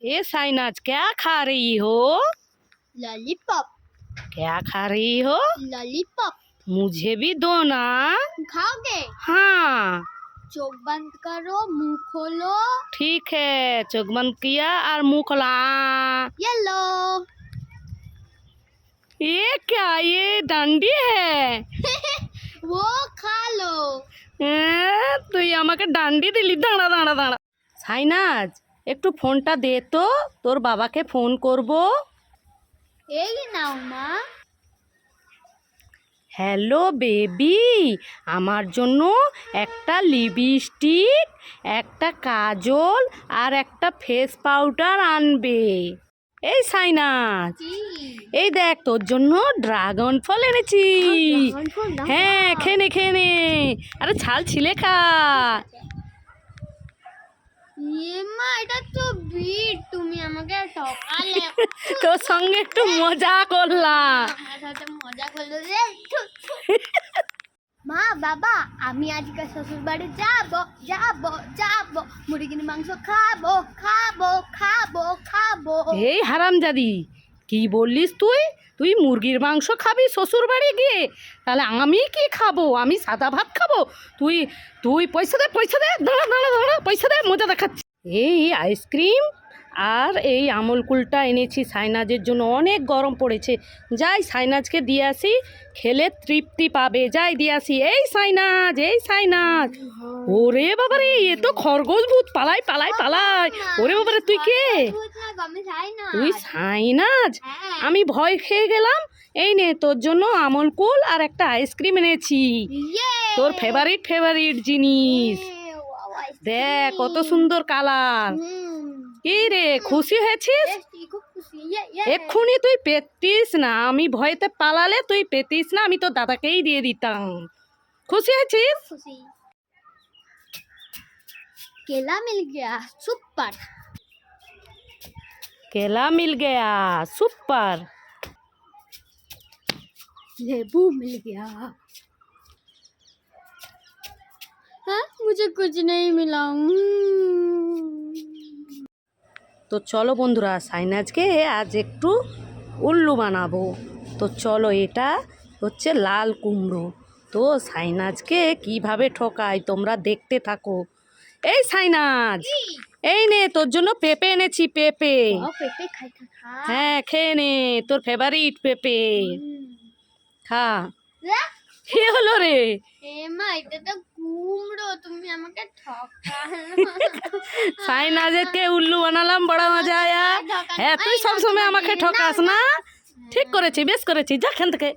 ये साइनाज क्या खा रही हो? लॉलीपॉप। क्या खा रही हो? लॉलीपॉप। मुझे भी दो ना। खाओगे? हाँ चोख बंद करो, मुंह खोलो। ठीक है, चोख बंद किया और मुंह खोला। ये लो। ये क्या, ये डंडी है? वो खा लो। তুই আমাকে ডান্ডি দিলি, দাঁড়া দাঁড়া দাঁড়া। সাইনাজ একটু ফোনটা দে তো, তোর বাবাকে ফোন করব। এই নাও মা। হ্যালো বেবি, আমার জন্য একটা লিপস্টিক, একটা কাজল আর একটা ফেস পাউডার আনবে। এই সাইনাজ, এই দেখ তোর জন্য ড্রাগন ফল এনেছি। হ্যাঁ খেয়ে নে খেয়ে নে, আরে ছাল ছিলে খা। মা এটা তো বিট, তুমি আমাকে ঠকালে। তোর সঙ্গে একটু মজা করলাম। আমার সাথে মজা করলে রে। মা বাবা, আমি আজকে শ্বশুর বাড়ি যাবো যাবো যাবো, মুরগির মাংস খাবো খাবো খাবো খাবো। এই হারামজাদি, কি বললিস তুই? তুই মুরগির মাংস খাবি শ্বশুর বাড়ি গিয়ে? তাহলে আমি কি খাবো? আমি সাদা ভাত খাবো? তুই তুই পয়সা দে, পয়সা দে, দাঁড়া দাঁড়া দাঁড়া, পয়সা দে, মজা দেখাচ্ছি। এই আইসক্রিম আর এই আমুল কুলটা এনেছি সাইনাজের জন্য, অনেক গরম পড়েছে। যাই সাইনাজকে দিয়ে আসি, খেলে তৃপ্তি পাবে। যাই দিয়ে আসি। এই সাইনাজ, এই সাইনাজ। ওরে বাবারে, এ তো খরগোশ ভূত, পালাই পালাই পালাই। ওরে বাবারে, তুই কে? তুই সাইনাজ? আমি ভয় খেয়ে গেলাম। এই নে তোর জন্য আমুল কুল আর একটা আইসক্রিম এনেছি, তোর ফেভারিট ফেভারিট জিনিস। দেখ কত সুন্দর কালার। কি রে, খুশি হয়েছিস? এক্ষুনি তুই পেতিস না, আমি ভয়েতে পালালে তুই পেতিস না, আমি তোর দাদাকেই দিয়ে দিতাম। খুশি হয়েছিস? केला मिल गया, सुपर। केला मिल गया, सुपर। नींबू मिल गया। हाँ, मुझे कुछ नहीं मिला। তো চলো বন্ধুরা, সাইনাজকে আজ একটু উল্লু বানাবো। তো চলো, এটা হচ্ছে লাল কুমড়ো। তো সাইনাজকে কিভাবে ঠকাই তোমরা দেখতে থাকো। এই সাইনাজ, এই নে তোর জন্য পেঁপে এনেছি, পেঁপে। पेपे खाई खा खा। হ্যাঁ খেয়ে নে, তোর ফেভারিট পেঁপে। খা। কি হলো রে? মা এটা তো কুমড়ো, তুমি আমাকে ঠকালে। সাইনাজকে উল্লু বানালাম, বড় মজা আয়া। হ্যাঁ তুই সবসময় আমাকে ঠকাস না। ঠিক করেছি, বেশ করেছি, যা এখান থেকে।